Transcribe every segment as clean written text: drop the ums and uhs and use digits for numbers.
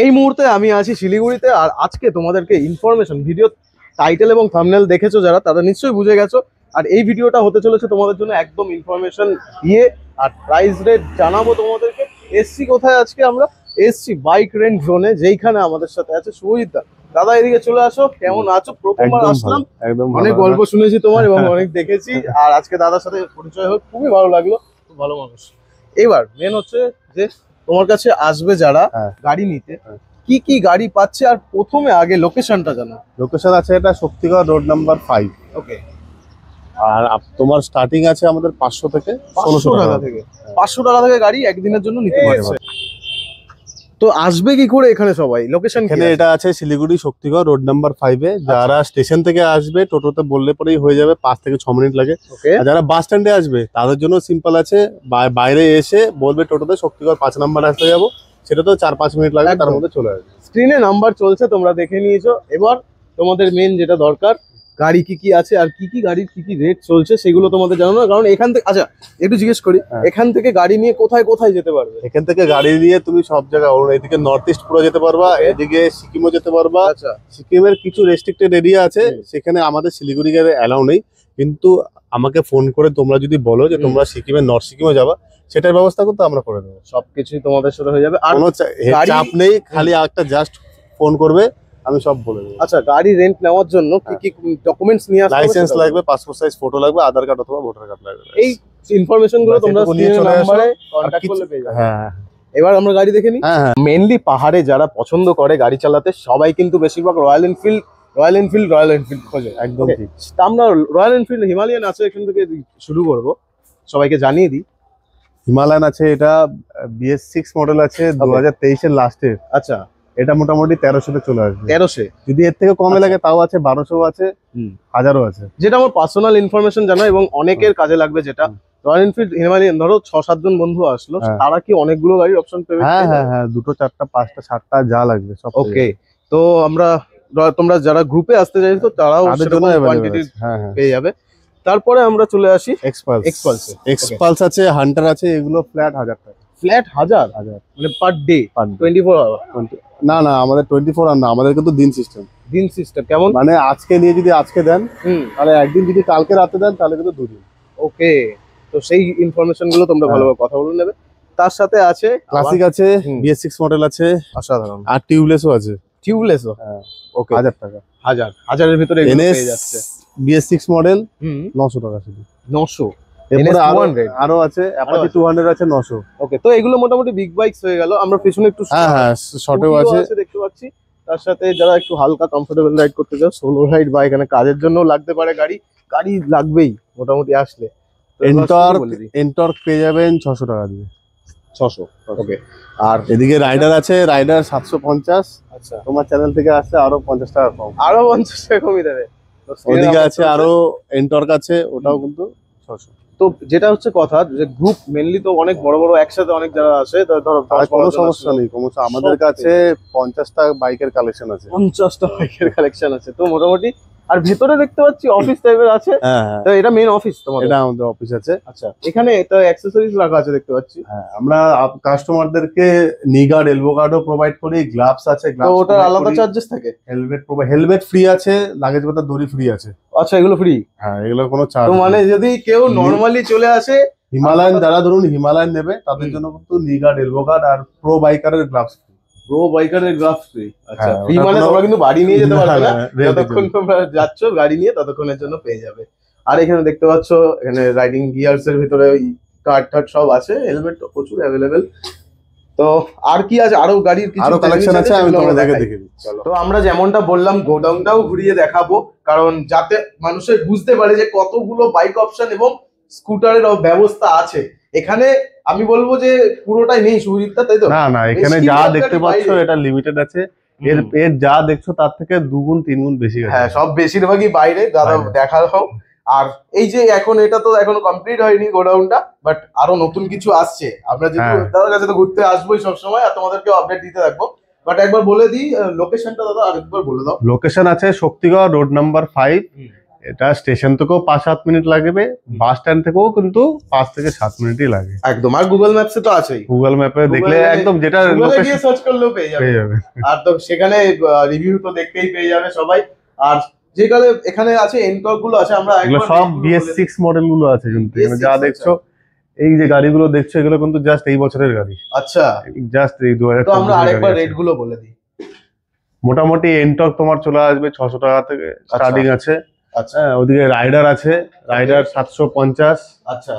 এই মুহূর্তে আমি আছি শিলিগুড়িতে, আর আজকে তোমাদেরকে ইনফরমেশন, ভিডিও টাইটেল এবং থাম্বনেল দেখেছো যারা, তারা নিশ্চয়ই বুঝে গেছো। আর এই ভিডিওটা হতে চলেছে তোমাদের জন্য একদম ইনফরমেশন দিয়ে, আর প্রাইস রেট জানাবো তোমাদেরকে। এসছি কোথায় আজকে আমরা? এসছি বাইক রেন্ট জোনে, যেইখানে আমাদের সাথে আছে শুভজিৎ দা। দাদা এদিকে চলে আসো, কেমন আছো? প্রথমবার আসলাম, অনেক গল্প শুনেছি তোমার এবং অনেক দেখেছি, আর আজকে দাদার সাথে পরিচয় হোক, খুবই ভালো লাগলো, খুব ভালো মানুষ। এবার মেন হচ্ছে যে তোমার কাছে আসবে যারা গাড়ি নিতে, কি কি গাড়ি পাচ্ছে, আর প্রথমে আগে লোকেশনটা জানো। লোকেশন আছে এটা শক্তিগড় রোড নাম্বার 5। ওকে। আর তোমার স্টার্টিং আছে আমাদের 500 থেকে 1600 টাকা থেকে। 500 টাকা থেকে গাড়ি একদিনের জন্য নিতে পারবে। তো আসবে কি করে এখানে সবাই? লোকেশন এখানে এটা আছে শিলিগুড়ি শক্তিগড় রোড নাম্বার 5 এ। যারা স্টেশন থেকে আসবে টোটোতে বললে পরেই হয়ে যাবে, 5 থেকে 6 মিনিট লাগে। আর যারা বাস স্ট্যান্ডে আসবে তাদের জন্য সিম্পল আছে, বাইরে এসে বলবে টোটোতে শক্তিগড় 5 নাম্বার আসতে যাবো, সেটা তো 4-5 মিনিট লাগবে, তার মধ্যে চলে আসবে। স্ক্রিনে নাম্বার চলছে, তোমরা দেখে নিয়েছো। এবার তোমাদের মেন যেটা দরকার, গাড়ি কি কি আছে আর কি কি গাড়ির কি কি রেট চলছে সেগুলো তোমাদের জানানো। কারণ এখান থেকে, আচ্ছা একটু জিজ্ঞেস করি, এখান থেকে গাড়ি নিয়ে কোথায় কোথায় যেতে পারবে? এখান থেকে গাড়ি নিয়ে তুমি সব জায়গায়, এদিকে নর্থ ইস্ট পুরো যেতে পারবা, এদিকে সিকিমও যেতে পারবা। আচ্ছা, সিকিমের কিছু রেস্ট্রিক্টেড এরিয়া আছে, সেখানে আমাদের শিলিগুড়ি গেলে অ্যালাউ নেই, কিন্তু আমাকে ফোন করে তোমরা যদি বলো যে তোমরা সিকিমের নর্থ সিকিমে যাবা, সেটার ব্যবস্থা করতে আমরা করে দেবো। সবকিছুই তোমাদের সাথে হয়ে যাবে, আর কোনো চাপ নেই, খালি একটা জাস্ট ফোন করবে, আমি সব বলে দেবো। আচ্ছা, গাড়ি রেন্ট নেওয়ার জন্য কি কি ডকুমেন্টস নিয়ে আসতে হবে? লাইসেন্স লাগবে, পাসপোর্ট সাইজ ফটো লাগবে, আধার কার্ড অথবা ভোটার কার্ড লাগবে। এই ইনফরমেশন গুলো তোমরা স্ক্রিনে নাম্বারে কন্টাক্ট করলে পেয়ে যাবে। হ্যাঁ, এবার আমরা গাড়ি দেখে নিই। মেইনলি পাহাড়ে যারা পছন্দ করে গাড়ি চালাতে, সবাই কিন্তু বেশিরভাগ রয়্যাল এনফিল্ড খোঁজে। একদম ঠিক। আমরা রয়্যাল এনফিল্ড হিমালয়ান আছে, এখান থেকে শুরু করব, সবাইকে জানিয়ে দিই। হিমালয়ান আছে, এটা BS6 মডেল আছে 2023 এর লাস্টের। আচ্ছা, এটা মোটামুটি 1300 তে চলে আসবে। 1300? যদি এর থেকে কমে লাগে তাও আছে, 1200 আছে, 1000ও আছে। যেটা আমার পার্সোনাল ইনফরমেশন জানা এবং অনেকের কাজে লাগবে, যেটা রয়্যাল এনফিল্ড হিমালয়ান, ধরো 6-7 জন বন্ধু আসলো, তারা কি অনেকগুলো গাড়ির অপশন পেবে? হ্যাঁ হ্যাঁ হ্যাঁ, 2, 4, 5, 7টা যা লাগবে সব। ওকে, তো তোমরা যারা গ্রুপে আসতে চাইছো তারাও কোয়ান্টিটি পেয়ে যাবে। তারপরে আমরা চলে আসি এক্সপালস আছে, হান্টার আছে, এগুলো ফ্ল্যাট 1000 টাকা। ফ্ল্যাট 1000 মানে পার ডে? 24 আওয়ার? না না, আমাদের 24 আওয়ার না, আমাদের কিন্তু দিন সিস্টেম। দিন সিস্টেম কেমন? মানে আজকে নিয়ে যদি আজকে দেন তাহলে একদিন, যদি কালকে রাতে দেন তাহলে কিন্তু 2 দিন। ওকে, তো সেই ইনফরমেশন গুলো তোমরা ভালোভাবে কথা বলে নেবে। তার সাথে আছে ক্লাসিক আছে, BS6 মডেল আছে, অসাধারণ, আর টিউবলেসও আছে। টিউবলেসও? ওকে, 1000 টাকা। 1000 এর ভিতরে এগুলো পেয়ে যাচ্ছে। BS6 মডেল 900 টাকা শুধু। 900? এরপরে আরো আছে, অ্যাপাচি 200 আছে 900। ওকে, তো এগুলো মোটামুটি বিগ বাইকস হয়ে গেল। আমরা পেছনে একটু শর্টেও আছে দেখতে পাচ্ছি। তার সাথে যারা একটু হালকা কমফোর্টেবল রাইড করতে চাও, সোলো রাইড বা এখানে কাজের জন্য লাগতে পারে গাড়ি লাগবেই মোটামুটি আসলে। এন্টর্ক পেয়ে যাবেন 600 টাকা দিয়ে। 600? ওকে। আর এদিকে রাইডার আছে, রাইডার 750। আচ্ছা, তোমার চ্যানেল থেকে আসলে আরো 50 টাকা কম। আরো 50 টাকা কমই দেবে। ওদিকে আছে আরো এন্টর্ক আছে, ওটাও কিন্তু 600। তো যেটা হচ্ছে কথা, যে গ্রুপ মেনলি তো অনেক বড় বড় একসাথে অনেক যারা আসে, ধরো কোনো সমস্যা নেই। আমাদের কাছে 50টা বাইকের কালেকশন আছে। 50টা বাইকের কালেকশন আছে, তো মোটামুটি। আর ভেতরে দেখতে পাচ্ছি অফিস টাইপের আছে। তো এটা মেইন অফিস তোমাদের? এটা আমাদের অফিস আছে। আচ্ছা, এখানে এটা অ্যাকসেসরিজ রাখা আছে দেখতে পাচ্ছি। হ্যাঁ, আমরা কাস্টমারদেরকে নি গার্ড, এলবো গার্ডও প্রোভাইড করি, গ্লাভস আছে। তো ওটার আলাদা চার্জেস থাকে? হেলমেট ফ্রি আছে, লাগেজ পাতা দড়ি ফ্রি আছে। আচ্ছা, এগুলো ফ্রি? হ্যাঁ, এগুলো কোনো চার্জ। তো মানে যদি কেউ নরমালি চলে আসে, হিমালয়ান যারা ধরুন হিমালয়ান নেবে, তাদের জন্য কিন্তু নি গার্ড, এলবো গার্ড আর প্রো বাইকারের গ্লাভস ফ্রি। প্রো বাইকারের গ্লাভস ফ্রি? আচ্ছা, ফ্রি মানে তোমরা কিন্তু বাড়ি নিয়ে যেতে পারবে না, যতক্ষণ তোমরা যাচ্ছ গাড়ি নিয়ে ততক্ষণের জন্য পেয়ে যাবে। আর এখানে দেখতে পাচ্ছ, এখানে রাইডিং গিয়ারস এর ভিতরে ওই কার্ড সব আছে, হেলমেট তো প্রচুর অ্যাভেলেবেল। তো আর কি আছে? আরো গাড়ির কিছু কালেকশন আছে, আমি তোমাদের দেখে দিই। তো আমরা যেমনটা বললাম, গোডাউনটাও ঘুরিয়ে দেখাবো, কারণ যাতে মানুষের বুঝতে পারে যে কতগুলো বাইক অপশন এবং স্কুটারের ব্যবস্থা আছে এখানে। আমি বলবো যে পুরোটাই নেই সুবিধা, তাই তো? না না, এখানে যা দেখতে পাচ্ছ এটা লিমিটেড আছে। এর যা দেখছো তার থেকে 2 গুণ 3 গুণ বেশি আছে। হ্যাঁ, সব বেশিরভাগই বাইরে দাদা দেখা হোক। আর এই যে এখন এটা তো এখনো কমপ্লিট হয়নি গোডাউনটা, বাট আরো নতুন কিছু আসছে। আমরা যেহেতু দাদার কাছে তো ঘুরতে আসবোই সবসময়, আর তোমাদেরকে আপডেট দিতে থাকবো। বাট একবার বলে দিই লোকেশনটা দাদা, আরেকবার বলে দাও। লোকেশন আছে শক্তিগড় রোড নাম্বার 5। এটা স্টেশন থেকেও 5-7 মিনিট লাগবে, বাস স্ট্যান্ড থেকেও কিন্তু 5 থেকে 7 মিনিটই লাগে একদম। আর গুগল ম্যাপসে তো আছেই, গুগল ম্যাপে দেখলে Google-এ- একদম যেটা গুগলে গিয়ে সার্চ করলেও পেয়ে যাবে। পেয়ে যাবে। আর তো সেখানে রিভিউ তো দেখতেই পেয়ে যাবে সবাই। আর যে কালে এখানে আছে এনটর্ক গুলো আছে, আমরা এগুলো একবার সব rate গুলো BS6 মডেল গুলো আছে কিন্তু এখানে BS6 যা আচ্ছা। দেখছো, এই যে গাড়িগুলো দেখছো এগুলো কিন্তু জাস্ট এই বছরের গাড়ি, আচ্ছা, জাস্ট এই তো আমরা 2024 আরেকবার গাড়ি রেট আছে। গুলো বলে দিই। মোটামুটি এনটর্ক তোমার চলে আসবে 600 টাকা থেকে স্টার্টিং আছে। আচ্ছা হ্যাঁ, ওদিকে রাইডার আছে, রাইডার 750, আচ্ছা,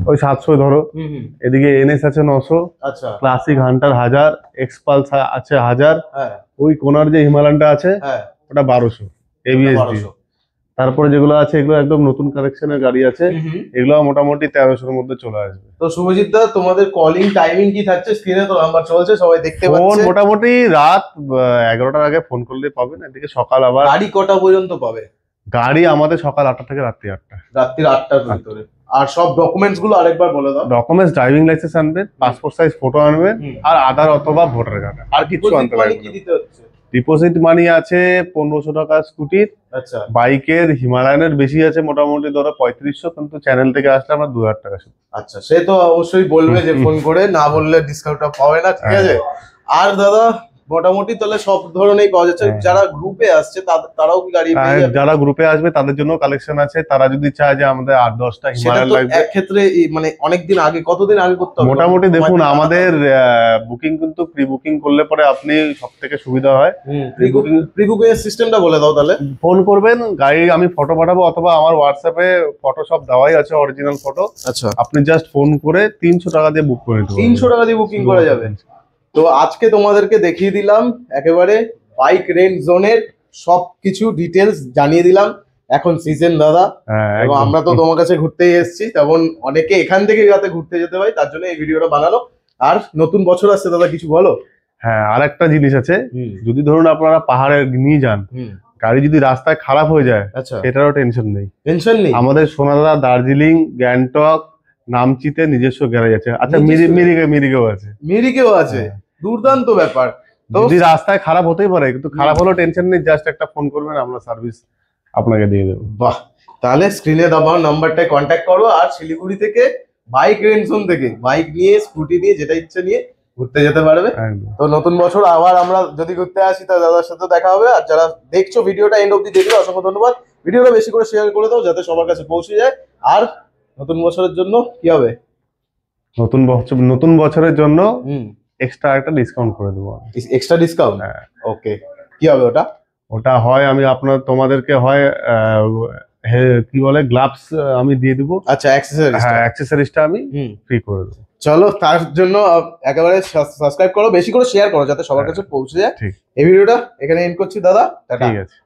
ওই 700 ধরো। হুম, এদিকে NS আছে 900, আচ্ছা, ক্লাসিক হান্টার 1000, এক্সপালস আছে 1000, হ্যাঁ ওই কোনার যে হিমালয়ানটা আছে হ্যাঁ, ওটা 1200 ABS দিয়ে। 1200। তারপরে যেগুলো আছে এগুলো একদম নতুন কালেকশনের গাড়ি আছে, এগুলো মোটামুটি 1300 মধ্যে চলে আসবে। তো শুভজিৎ দা, তোমাদের কলিং টাইমিং কি থাকছে? স্ক্রিনে তো নাম্বার চলছে, সবাই দেখতে ফোন পাচ্ছে। মোটামুটি রাত 11টার আগে ফোন করলে পাবেন, এদিকে সকাল আবার গাড়ি কটা পর্যন্ত পাবে? গাড়ি আমাদের সকাল 8টা থেকে রাত্রি 8টা। রাত্রি 8টার ভিতরে। আর সব ডকুমেন্টস গুলো আরেকবার বলে দাও। ডকুমেন্টস ড্রাইভিং লাইসেন্স আনবে, পাসপোর্ট সাইজ ফটো আনবে, আর আধার অথবা ভোটার কার্ড, আর কিছু আনতে Deposit money লাগবে কি না। দিতে হচ্ছে? ডিপোজিট মানি আছে 1500 টাকা স্কুটির, আচ্ছা বাইকের হিমালয়ানের বেশি আছে মোটামুটি ধরো 3500, কিন্তু চ্যানেল থেকে আসলে আমরা 2000 টাকা শুধু। আচ্ছা, সে তো অবশ্যই বলবে যে ফোন করে, না বললে ডিসকাউন্টটা পাবে না, ঠিক আছে। আর দাদা মোটামুটি তাহলে সব ধরনেরই পাওয়া যাচ্ছে। হ্যাঁ। যারা গ্রুপে আসছে তারাও কি গাড়ি পেয়ে আর যাবে? যারা গ্রুপে আসবে তাদের জন্য কালেকশন আছে, তারা যদি চায় যে আমাদের 8-10টা সেটা হিমালয়ান তো লাগবে, এক ক্ষেত্রে মানে অনেকদিন আগে, কতদিন আগে করতে হবে? মোটামুটি দেখুন আমাদের বুকিং কিন্তু প্রি বুকিং করলে পরে আপনি সব থেকে সুবিধা হয়। প্রি বুকিং এর সিস্টেমটা বলে দাও তাহলে। ফোন করবেন, গাড়ি আমি ফটো পাঠাবো, অথবা আমার হোয়াটসঅ্যাপে ফটো সব দেওয়াই আছে, অরিজিনাল ফটো। আচ্ছা, আপনি জাস্ট ফোন করে 300 টাকা দিয়ে বুক করে নিতে পারবেন। 300 টাকা দিয়ে বুকিং করা যাবে। তো আজকে তোমাদেরকে দেখিয়ে দিলাম একেবারে বাইক রেন্ট জোনের সবকিছু ডিটেলস জানিয়ে দিলাম। এখন সিজন দাদা, হ্যাঁ, এবং একদম। আমরা তো তোমার কাছে ঘুরতেই এসেছি, তেমন অনেকে এখান থেকে যাতে ঘুরতে যেতে পারি তার জন্য এই ভিডিওটা বানানো। আর নতুন বছর আসছে দাদা, কিছু বলো। হ্যাঁ, আর একটা জিনিস আছে, যদি ধরুন আপনারা পাহাড়ে নিয়ে যান, গাড়ি যদি রাস্তায় খারাপ হয়ে যায় আচ্ছা, সেটারও টেনশন নেই। টেনশন নেই। আমাদের সোনাদা, দার্জিলিং, গ্যাংটক, নামচিতে নিজস্ব গ্যারেজ আছে। আচ্ছা, নিজস্ব? মিরিকেও আছে। মিরিকেও আছে, হ্যাঁ। দুর্দান্ত ব্যাপার। তো যদি রাস্তায় খারাপ হতেই পারে, কিন্তু খারাপ হলেও টেনশন নেই, জাস্ট একটা ফোন করবেন, আমরা সার্ভিস আপনাকে দিয়ে দেবো। বাহ, তাহলে স্ক্রিনে দেওয়া নাম্বারটায় কন্ট্যাক্ট করো। আর শিলিগুড়ি থেকে বাইক রেন্ট জোন থেকে বাইক নিয়ে, স্কুটি নিয়ে, যেটা ইচ্ছে নিয়ে ঘুরতে যেতে পারবে। একদম। তো নতুন বছর আবার আমরা যদি ঘুরতে আসি তা দাদার সাথে দেখা হবে। আর যারা দেখছো ভিডিওটা এন্ড অব্দি দেখলে অসংখ্য ধন্যবাদ। ভিডিওটা বেশি করে শেয়ার করে দাও যাতে সবার কাছে পৌঁছে যায়। আর নতুন বছরের জন্য কি হবে? নতুন বছরের জন্য এক্সট্রা একটা ডিসকাউন্ট করে দেবো। Extra discount? হ্যাঁ। ওকে, কি হবে ওটা? ওটা হয় আমি তোমাদেরকে হয় কি বলে গ্লাভস আমি দিয়ে দেবো। আচ্ছা, অ্যাক্সেসরিজ। হ্যাঁ, অ্যাক্সেসরিজটা আমি ফ্রি করে দেবো। চলো, তার জন্য একেবারে সাবস্ক্রাইব করো, বেশি করে শেয়ার করো যাতে সবার কাছে পৌঁছে যায়। ঠিক। এই ভিডিওটা এখানে এন্ড করছি দাদা, টাটা। ঠিক আছে।